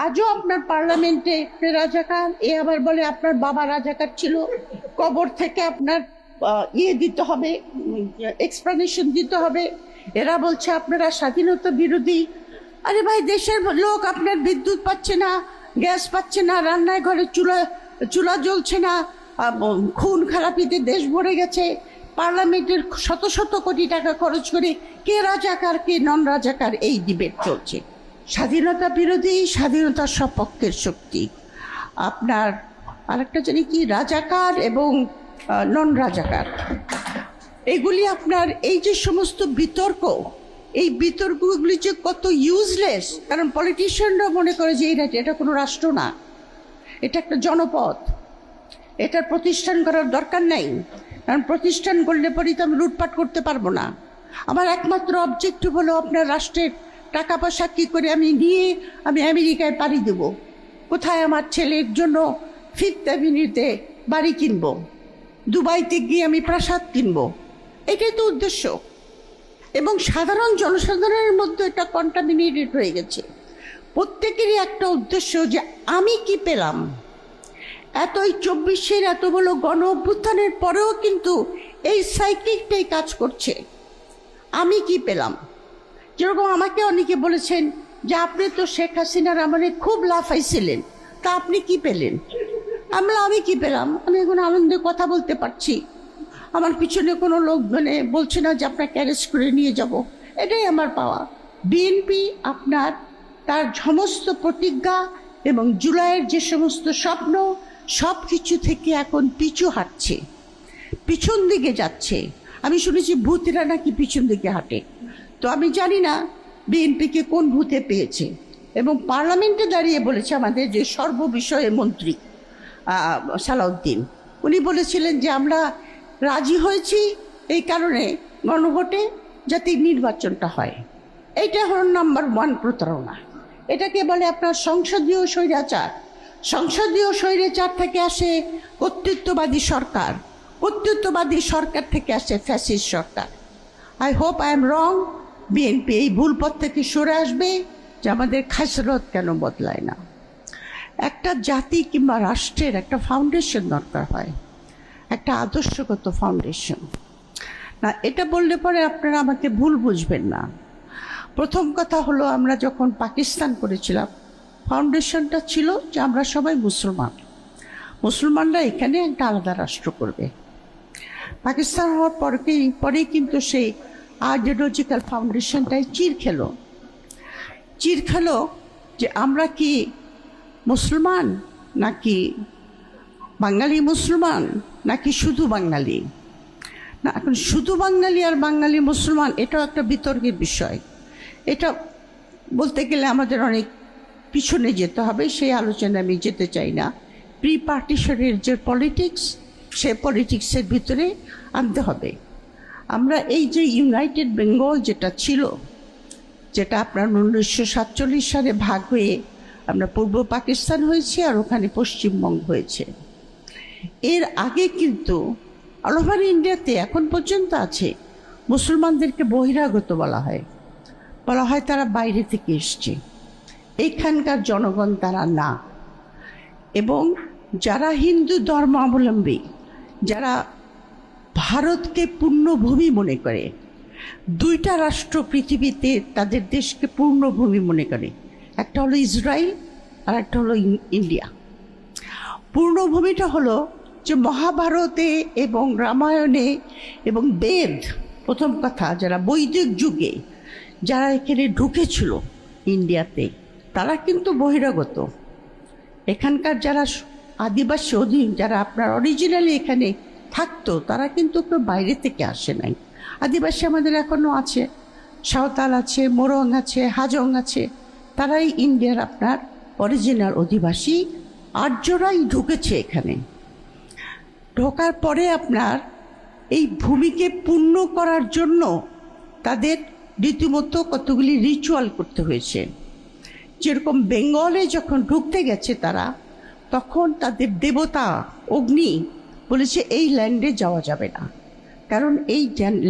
আজও আপনার পার্লামেন্টে রাজাকার, এ আবার বলে আপনার বাবা রাজাকার ছিল, কবর থেকে আপনার দিতে হবে, এক্সপ্লানেশন দিতে হবে। এরা বলছে আপনারা স্বাধীনতা বিরোধী। আরে ভাই, দেশের লোক আপনার বিদ্যুৎ পাচ্ছে না, গ্যাস পাচ্ছে না, রান্নায় ঘরে চুলা জ্বলছে না, খুন খারাপিতে দেশ ভরে গেছে। পার্লামেন্টের শত শত কোটি টাকা খরচ করে কে রাজাকার কে নন রাজাকার এই ডিবেট চলছে। স্বাধীনতা বিরোধী, স্বাধীনতার সপক্ষের শক্তি। আপনার আরেকটা জানি কি, রাজাকার এবং নন রাজাকার, এগুলি আপনার এই যে সমস্ত বিতর্ক, এই বিতর্কগুলি যে কত ইউজলেস। কারণ পলিটিশিয়ানরা মনে করে যে এটা কোনো রাষ্ট্র না, এটা একটা জনপদ, এটার প্রতিষ্ঠান করার দরকার নাই। কারণ প্রতিষ্ঠান করলে পরে তো আমি লুটপাট করতে পারবো না। আমার একমাত্র অবজেক্টিভ হলো আপনার রাষ্ট্রের টাকা পয়সা কী করে আমি নিয়ে আমি আমেরিকায় পাড়ি দেব, কোথায় আমার ছেলের জন্য ফিফথ অ্যাভিনিউতে বাড়ি কিনবো, দুবাইতে গিয়ে আমি প্রাসাদ কিনবো, এটাই তো উদ্দেশ্য। এবং সাধারণ জনসাধারণের মধ্যে এটা কন্টামিনেটেড হয়ে গেছে। প্রত্যেকেরই একটা উদ্দেশ্য যে আমি কি পেলাম। এই 24-এর এত বড় গণ অভ্যুত্থানের পরেও কিন্তু এই সাইক্লিকটাই কাজ করছে। আমি কি পেলাম? যেরকম আমাকে অনেকে বলেছেন যে আপনি তো শেখ হাসিনার আমলে খুব লাফাইছিলেন, তা আপনি কি পেলেন? আমি কি পেলাম? আমি এখন আনন্দে কথা বলতে পারছি, আমার পিছনে কোনো লোক বলছে না যে আপনাকে অ্যারেস্ট করে নিয়ে যাব। এটাই আমার পাওয়া। বিএনপি আপনার তার সমস্ত প্রতিজ্ঞা এবং জুলাইয়ের যে সমস্ত স্বপ্ন, সব কিছু থেকে এখন পিছু হাঁটছে, পিছন দিকে যাচ্ছে। আমি শুনেছি ভূতেরা নাকি পিছন দিকে হাঁটে, তো আমি জানি না বিএনপিকে কোন ভূতে পেয়েছে। এবং পার্লামেন্টে দাঁড়িয়ে বলেছে আমাদের যে সর্ববিষয়ে মন্ত্রী সালাউদ্দিন, উনি বলেছিলেন যে আমরা রাজি হয়েছি এই কারণে গণভোটে যাতে নির্বাচনটা হয়। এইটা হল নাম্বার 1 প্রতারণা। এটাকে বলে আপনার সংসদীয় স্বৈরাচার। সংসদীয় স্বৈরাচার থেকে আসে কর্তৃত্ববাদী সরকার, কর্তৃত্ববাদী সরকার থেকে আসে fascist Sarkar. I hope I am wrong. BNP এই ভুল পথ থেকে সরে আসবে যে আমাদের খাসরত কেন বদলায় না। একটা জাতি কিংবা রাষ্ট্রের একটা ফাউন্ডেশন দরকার হয়, একটা আদর্শগত ফাউন্ডেশন না। এটা বললে পরে আপনারা আমাকে ভুল বুঝবেন না। প্রথম কথা হলো, আমরা যখন পাকিস্তান করেছিলাম, ফাউন্ডেশনটা ছিল যে আমরা সবাই মুসলমানরা এখানে একটা আলাদা রাষ্ট্র করবে। পাকিস্তান হওয়ার পরেই কিন্তু সেই আইডিওলজিক্যাল ফাউন্ডেশনটাই চির খেলো যে আমরা কি মুসলমান নাকি বাঙালি মুসলমান, নাকি শুধু বাঙালি না। এখন শুধু বাঙালি আর বাঙালি মুসলমান এটাও একটা বিতর্কের বিষয়। এটা বলতে গেলে আমাদের অনেক পিছনে যেতে হবে, সেই আলোচনায় আমি যেতে চাই না। প্রি পার্টিশনের যে পলিটিক্স, সে পলিটিক্সের ভিতরে আনতে হবে। আমরা এই যে ইউনাইটেড বেঙ্গল যেটা ছিল, যেটা আপনার 1947 সালে ভাগ হয়ে আমরা পূর্ব পাকিস্তান হয়েছি আর ওখানে পশ্চিমবঙ্গ হয়েছে। এর আগে কিন্তু অল ওভার ইন্ডিয়াতে এখন পর্যন্ত আছে মুসলমানদেরকে বহিরাগত বলা হয় তারা বাইরে থেকে এসছে, এইখানকার জনগণ তারা না। এবং যারা হিন্দু ধর্মাবলম্বী, যারা ভারতকে পূর্ণভূমি মনে করে, 2টা রাষ্ট্র পৃথিবীতে তাদের দেশকে পূর্ণভূমি মনে করে, একটা হলো ইসরায়েল আর একটা হলো ইন্ডিয়া। পূর্ণভূমিটা হলো যে মহাভারতে এবং রামায়ণে এবং বেদ, প্রথম কথা যারা বৈদিক যুগে যারা এখানে ঢুকেছিল ইন্ডিয়াতে, তারা কিন্তু বহিরাগত। এখানকার যারা আদিবাসী যারা আপনার অরিজিনালি এখানে থাকতো, তারা কিন্তু কেউ বাইরে থেকে আসে নাই। আদিবাসী আমাদের এখনও আছে, সাঁওতাল আছে, মোরং আছে, হাজং আছে, তারাই ইন্ডিয়ার আপনার অরিজিনাল অধিবাসী। আর্যরাই ঢুকেছে এখানে। ঢোকার পরে আপনার এই ভূমিকে পূর্ণ করার জন্য তাদের রীতিমতো কতগুলি রিচুয়াল করতে হয়েছে। যেরকম বেঙ্গলে যখন ঢুকতে গেছে তারা, তখন তাদের দেবতা অগ্নি বলেছে এই ল্যান্ডে যাওয়া যাবে না, কারণ এই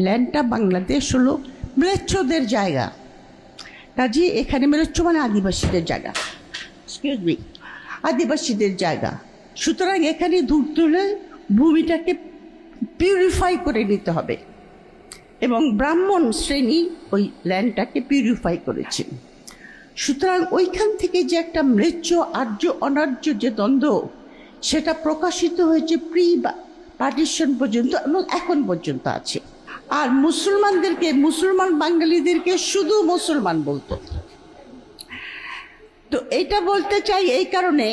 ল্যান্ডটা বাংলাদেশ হলো ম্লেচ্ছদের জায়গা। কাজে এখানে ম্লেচ্ছ মানে আদিবাসীদের জায়গা। এক্সকিউজ মি, আদিবাসীদের জায়গা। সুতরাং এখানে দূর তুলে ভূমিটাকে পিউরিফাই করে নিতে হবে, এবং ব্রাহ্মণ শ্রেণী ওই ল্যান্ডটাকে পিউরিফাই করেছেন। সুতরাং ওইখান থেকে যে একটা ম্লেচ্ছ আর্য অনার্য যে দ্বন্দ্ব, সেটা প্রকাশিত হয়েছে প্রি পার্টিশন পর্যন্ত এবং এখন পর্যন্ত আছে। আর মুসলমানদেরকে, মুসলমান বাঙালিদেরকে শুধু মুসলমান বলতো। তো এটা বলতে চাই এই কারণে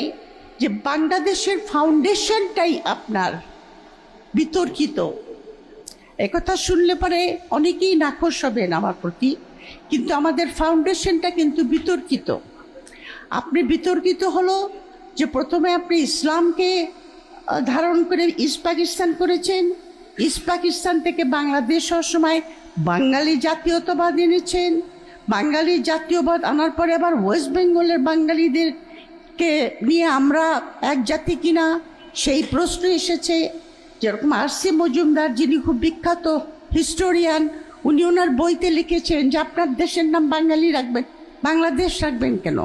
যে বাংলাদেশের ফাউন্ডেশনটাই আপনার বিতর্কিত। একথা শুনলে পরে অনেকেই নাখোশ হবেন আমার প্রতি, কিন্তু আমাদের ফাউন্ডেশনটা কিন্তু বিতর্কিত। আপনি বিতর্কিত হলো যে প্রথমে আপনি ইসলামকে ধারণ করে ইস্ট পাকিস্তান করেছেন, ইস্ট পাকিস্তান থেকে বাংলাদেশ হওয়ার সময় বাঙালি জাতীয়তাবাদ এনেছেন, বাঙালি জাতীয়বাদ আনার পরে আবার ওয়েস্ট বেঙ্গলের বাঙালিদেরকে নিয়ে আমরা এক জাতি কিনা সেই প্রশ্ন এসেছে। যেরকম আর.সি. মজুমদার, যিনি খুব বিখ্যাত হিস্টোরিয়ান, উনি ওনার বইতে লিখেছেন যে আপনার দেশের নাম বাঙালি রাখবেন, বাংলাদেশ রাখবেন কেন?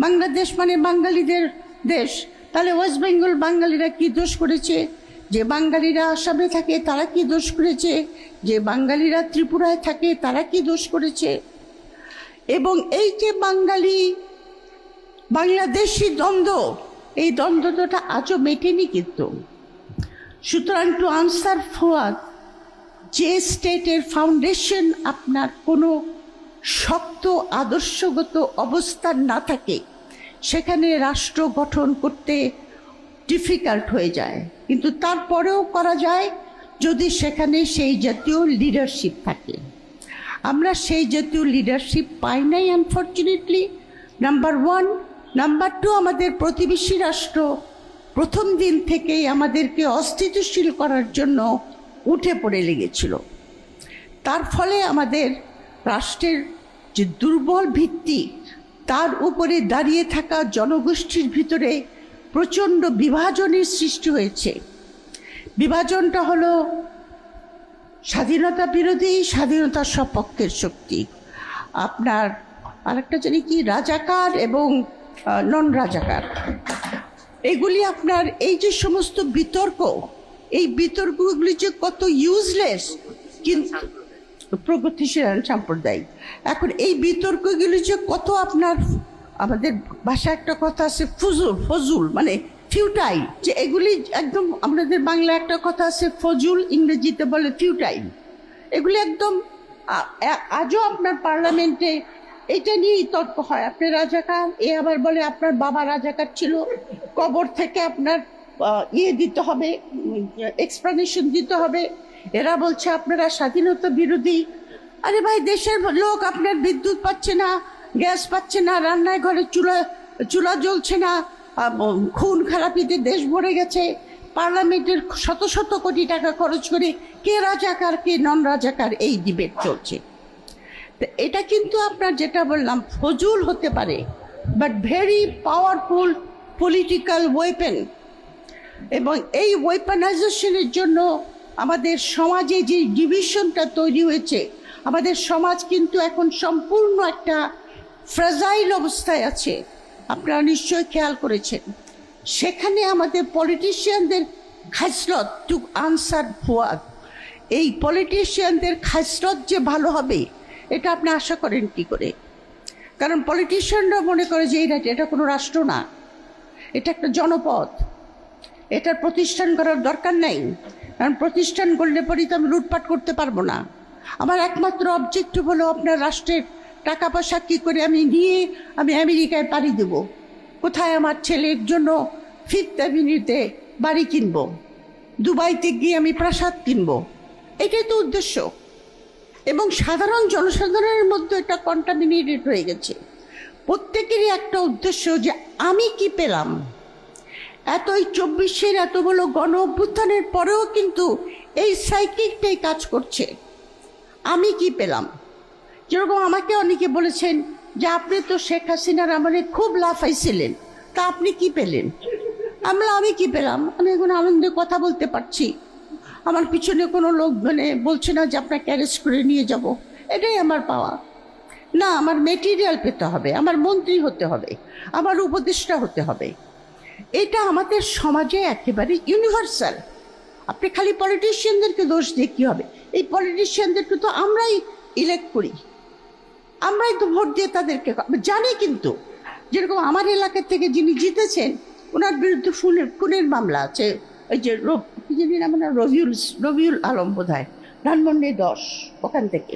বাংলাদেশ মানে বাঙালিদের দেশ। তাহলে ওয়েস্ট বেঙ্গল বাঙালিরা কি দোষ করেছে? যে বাঙালিরা আসামে থাকে তারা কি দোষ করেছে? যে বাঙালিরা ত্রিপুরায় থাকে তারা কি দোষ করেছে? এবং এই যে বাঙালি বাংলাদেশি দ্বন্দ্ব, এই দ্বন্দ্বটা আজও মেটেনি কিন্তু। সুতরাং টু আনসার ফুয়াদ, যে স্টেটের ফাউন্ডেশন আপনার কোনো শক্ত আদর্শগত অবস্থান না থাকে, সেখানে রাষ্ট্র গঠন করতে ডিফিকাল্ট হয়ে যায়। কিন্তু তারপরেও করা যায় যদি সেখানে সেই জাতীয় লিডারশিপ থাকে। আমরা সেই জাতীয় লিডারশিপ পাই নাই unfortunately, number one. Number two, আমাদের প্রতিবেশী রাষ্ট্র প্রথম দিন থেকেই আমাদেরকে অস্থিতিশীল করার জন্য উঠে পড়ে লেগেছিল। তার ফলে আমাদের রাষ্ট্রের যে দুর্বল ভিত্তি, তার উপরে দাঁড়িয়ে থাকা জনগোষ্ঠীর ভিতরে প্রচণ্ড বিভাজনের সৃষ্টি হয়েছে। বিভাজনটা হলো স্বাধীনতা বিরোধী, স্বাধীনতা সপক্ষের শক্তি। আপনার আরেকটা জানি কি, রাজাকার এবং নন রাজাকার। এগুলি আপনার এই যে সমস্ত বিতর্ক, এই বিতর্কগুলি যে কত ইউজলেস, কিন্তু প্রগতিশীল সাম্প্রদায়িক। এখন এই বিতর্কগুলি যে কত আপনার, আমাদের ভাষায় একটা কথা আছে ফজুল মানে ফিউটাইল, যে এগুলি একদম, আমাদের বাংলা একটা কথা আছে ফজুল, ইংরেজিতে বলে ফিউটাইল। এগুলি একদম আজও আপনার পার্লামেন্টে এটা নিয়েই তর্ক হয়। আপনি রাজাকার, এ আবার বলে আপনার বাবা রাজাকার ছিল, কবর থেকে আপনার দিতে হবে, এক্সপ্লানেশন দিতে হবে। এরা বলছে আপনারা স্বাধীনতা বিরোধী। আরে ভাই, দেশের লোক আপনার বিদ্যুৎ পাচ্ছে না, গ্যাস পাচ্ছে না, রান্নায় ঘরে চুলা জ্বলছে না, খুন খারাপিতে দেশ ভরে গেছে, পার্লামেন্টের শত শত কোটি টাকা খরচ করে কে রাজাকার কে নন রাজাকার এই ডিবেট চলছে। তো এটা কিন্তু আপনার যেটা বললাম ফজুল হতে পারে, but very powerful political weapon. এবং এই ওয়েপনাইজেশনের জন্য আমাদের সমাজে যে ডিভিশনটা তৈরি হয়েছে, আমাদের সমাজ কিন্তু এখন সম্পূর্ণ একটা ফ্রাজাইল অবস্থায় আছে। আপনারা নিশ্চয়ই খেয়াল করেছেন। সেখানে আমাদের পলিটিশিয়ানদের খাসলত, টু আনসার ফুয়াদ, এই পলিটিশিয়ানদের খাসলত যে ভালো হবে এটা আপনি আশা করেন কি করে? কারণ পলিটিশিয়ানরা মনে করে যে এটা কোনো রাষ্ট্র না, এটা একটা জনপদ, এটার প্রতিষ্ঠান করার দরকার নেই। কারণ প্রতিষ্ঠান করলে পরেই তো আমি লুটপাট করতে পারবো না। আমার একমাত্র অবজেক্টিভ হলো আপনার রাষ্ট্রের টাকা পয়সা কী করে আমি নিয়ে আমি আমেরিকায় পাড়ি দেব, কোথায় আমার ছেলের জন্য ফিফথ অ্যাভিনিউতে বাড়ি কিনবো, দুবাইতে গিয়ে আমি প্রাসাদ কিনবো, এটাই তো উদ্দেশ্য। এবং সাধারণ জনসাধারণের মধ্যে এটা কন্টামিনেটেড হয়ে গেছে। প্রত্যেকেরই একটা উদ্দেশ্য যে আমি কি পেলাম। এই 24-এর এত বড় গণ অভ্যুত্থানের পরেও কিন্তু এই সাইকিকটাই কাজ করছে, আমি কি পেলাম। যেরকম আমাকে অনেকে বলেছেন যে আপনি তো শেখ হাসিনার আমলে খুব লাফাইছিলেন, তা আপনি কি পেলেন? আমি কি পেলাম? আমি এখন আনন্দে কথা বলতে পারছি, আমার পিছনে কোনো লোক বলছে না যে আপনাকে অ্যারেস্ট করে নিয়ে যাব, এটাই আমার পাওয়া। না, আমার মেটেরিয়াল পেতে হবে, আমার মন্ত্রী হতে হবে, আমার উপদেষ্টা হতে হবে। এটা আমাদের সমাজে একেবারে ইউনিভার্সাল। আপনি খালি পলিটিশিয়ানদেরকে দোষ দিয়ে কী হবে? এই পলিটিশিয়ানদেরকে তো আমরাই ইলেক্ট করি, আমরাই তো ভোট দিয়ে তাদেরকে জানি। কিন্তু যেরকম আমার এলাকা থেকে যিনি জিতেছেন, ওনার বিরুদ্ধে খুনের মামলা আছে। ওই যে কি জানি না, মানে রবিউল আলম বোধহয়, ধানমন্ডি 10 ওখান থেকে।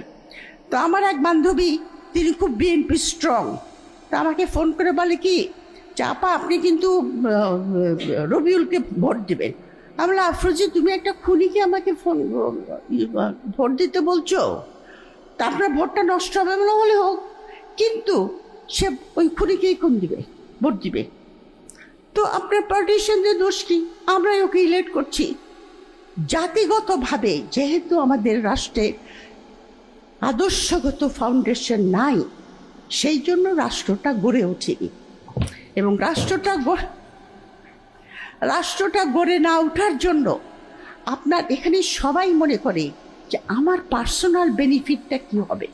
তো আমার এক বান্ধবী, তিনি খুব বিএনপি স্ট্রং, তা আমাকে ফোন করে বলে কি, চাপা আপনি কিন্তু রবিউলকে ভোট দেবেন। আমরা আফরোজি, তুমি একটা খুনিকে আমাকে ভোট দিতে বলছো, তা আপনার ভোটটা নষ্ট হবে না হলে হোক, কিন্তু সে ওই খুনিকেই ভোট দিবে। তো আপনার পলিটিশিয়ানদের দোষ কি? আমরাই ওকে ইলেক্ট করছি। জাতিগতভাবে যেহেতু আমাদের রাষ্ট্রে আদর্শগত ফাউন্ডেশন নাই, সেই জন্য রাষ্ট্রটা গড়ে ওঠেনি। এবং রাষ্ট্রটা গড়ে না ওঠার জন্য আপনার এখানে সবাই মনে করে যে আমার পার্সোনাল বেনিফিটটা কি হবে,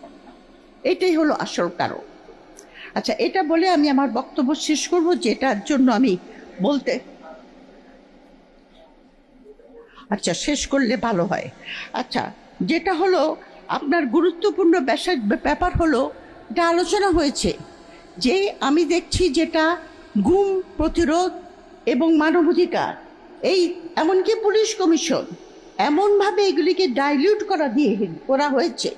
এটাই হলো আসল কারণ। আচ্ছা, এটা বলে আমি আমার বক্তব্য শেষ করব, যেটার জন্য আমি বলতে, আচ্ছা শেষ করলে ভালো হয়। আচ্ছা, যেটা হলো আপনার গুরুত্বপূর্ণ ব্যাপার হলো, এটা আলোচনা হয়েছে যে আমি দেখছি যেটা গুম প্রতিরোধ এবং মানবাধিকার, এই এমনকি পুলিশ কমিশন এমনভাবে এগুলিকে ডাইলিউট করা হয়েছে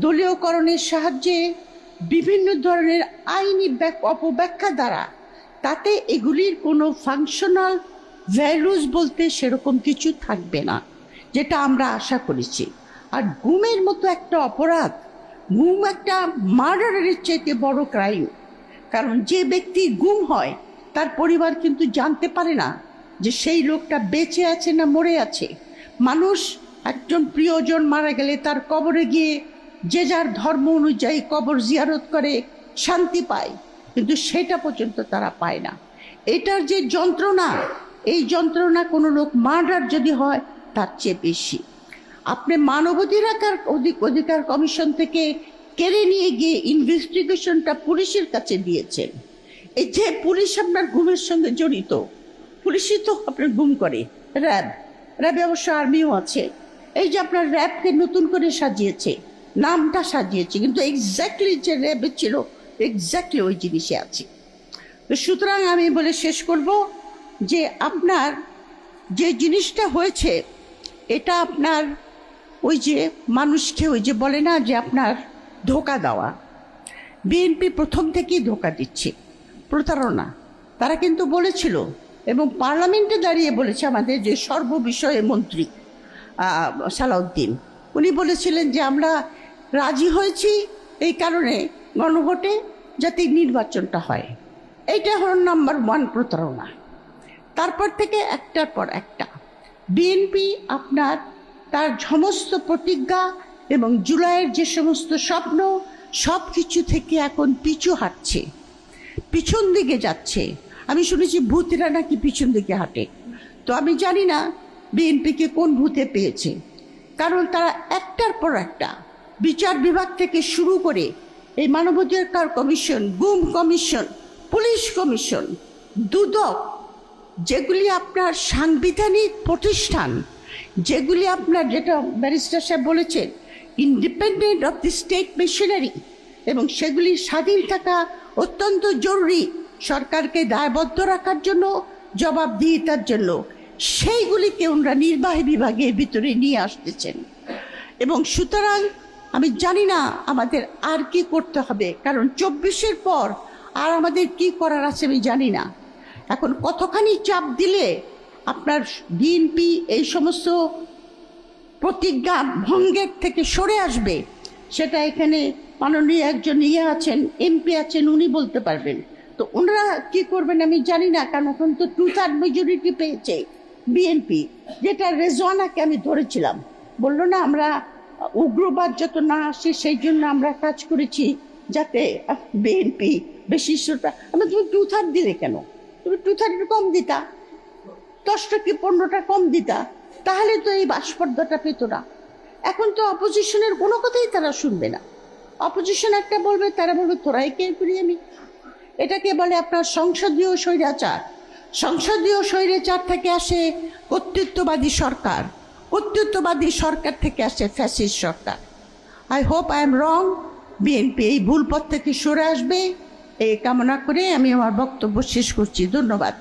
দলীয়করণের সাহায্যে, বিভিন্ন ধরনের আইনি অপব্যাখ্যা দ্বারা, তাতে এগুলির কোনো ফাংশনাল ভ্যালুস বলতে সেরকম কিছু থাকবে না, যেটা আমরা আশা করেছি। আর গুমের মতো একটা অপরাধ, গুম একটা মার্ডারের চাইতে বড় ক্রাইম। কারণ যে ব্যক্তি গুম হয়, তার পরিবার কিন্তু জানতে পারে না যে সেই লোকটা বেঁচে আছে না মরে আছে। মানুষ একজন প্রিয়জন মারা গেলে তার কবরে গিয়ে যে যার ধর্ম অনুযায়ী কবর জিয়ারত করে শান্তি পায়, কিন্তু সেটা পর্যন্ত তারা পায় না। এটার যে যন্ত্রণা, এই যন্ত্রণা কোনো লোক মার্ডার যদি হয় তার চেয়ে বেশি। আপনি মানবাধিকার কমিশন থেকে কেড়ে নিয়ে গিয়ে ইনভেস্টিগেশনটা পুলিশের কাছে দিয়েছেন। এই যে পুলিশ আপনার গুমের সঙ্গে জড়িত, পুলিশই তো আপনার গুম করে। র্যাবে অবশ্য আর্মিও আছে। এই যে আপনার র্যাবকে নতুন করে সাজিয়েছে, নামটা সাজিয়েছে, কিন্তু এক্স্যাক্টলি যে র্যাবে ছিল এক্স্যাক্টলি ওই জিনিসে আছে। তো সুতরাং আমি বলে শেষ করব যে আপনার যে জিনিসটা হয়েছে, এটা আপনার ওই যে মানুষকে ওই যে বলে না যে আপনার ধোকা দেওয়া। বিএনপি প্রথম থেকেই ধোকা দিচ্ছে, প্রতারণা। তারা কিন্তু বলেছিল এবং পার্লামেন্টে দাঁড়িয়ে বলেছে, আমাদের যে সর্ববিষয়ে মন্ত্রী সালাউদ্দিন, উনি বলেছিলেন যে আমরা রাজি হয়েছি এই কারণে গণভোটে যাতে নির্বাচনটা হয়। এইটা হল নাম্বার 1 প্রতারণা। তারপর থেকে একটার পর একটা বিএনপি আপনার তার সমস্ত প্রতিজ্ঞা এবং জুলাইয়ের যে সমস্ত স্বপ্ন, সব কিছু থেকে এখন পিছু হাঁটছে, পিছন দিকে যাচ্ছে। আমি শুনেছি ভূতেরা নাকি পিছন দিকে হাঁটে। তো আমি জানি না বিএনপিকে কোন ভূতে পেয়েছে, কারণ তারা একটার পর একটা বিচার বিভাগ থেকে শুরু করে এই মানবাধিকার কমিশন, গুম কমিশন, পুলিশ কমিশন, দুদক, যেগুলি আপনার সাংবিধানিক প্রতিষ্ঠান, যেগুলি আপনার, যেটা ব্যারিস্টার সাহেব বলেছেন, independent of the state machinery, এবং সেগুলি স্বাধীন থাকা অত্যন্ত জরুরি সরকারকে দায়বদ্ধ রাখার জন্য, জবাবদিহিতার জন্য, সেইগুলিকে ওনারা নির্বাহী বিভাগের ভিতরে নিয়ে আসতেছেন। এবং সুতরাং আমি জানি না আমাদের আর কি করতে হবে, কারণ 24-এর পর আর আমাদের কি করার আছে আমি জানি না। এখন কতখানি চাপ দিলে আপনার বিএনপি এই সমস্ত প্রতিজ্ঞা ভঙ্গের থেকে সরে আসবে, সেটা এখানে মাননীয় একজন আছেন, এমপি আছেন, উনি বলতে পারবেন। তো ওনারা কি করবেন আমি জানি না, কারণ এখন তো 2/3 মেজরিটি পেয়েছে বিএনপি, যেটা রেজওয়ানাকে আমি ধরেছিলাম, বললো না আমরা উগ্রবাদ যত না আসে সেই জন্য আমরা কাজ করেছি যাতে বিএনপি বেশি। আমি, তুমি 2/3 দিলে কেন? তুমি 2/3 কম দিতা, 10টা কি 15টা কম দিতা, তাহলে তো এই বাসপর্দাটা পেত না। এখন তো অপোজিশনের কোনো কথাই তারা শুনবে না। অপোজিশন একটা বলবে, তারা বলবে তোরাই কে করি আমি। এটাকে বলে আপনার সংসদীয় স্বৈরাচার। সংসদীয় স্বৈরাচার থেকে আসে কর্তৃত্ববাদী সরকার, কর্তৃত্ববাদী সরকার থেকে আসে fascist Sarkar. I hope I am wrong. BNP এই ভুল পথ থেকে সরে আসবে এই কামনা করে আমি আমার বক্তব্য শেষ করছি। ধন্যবাদ।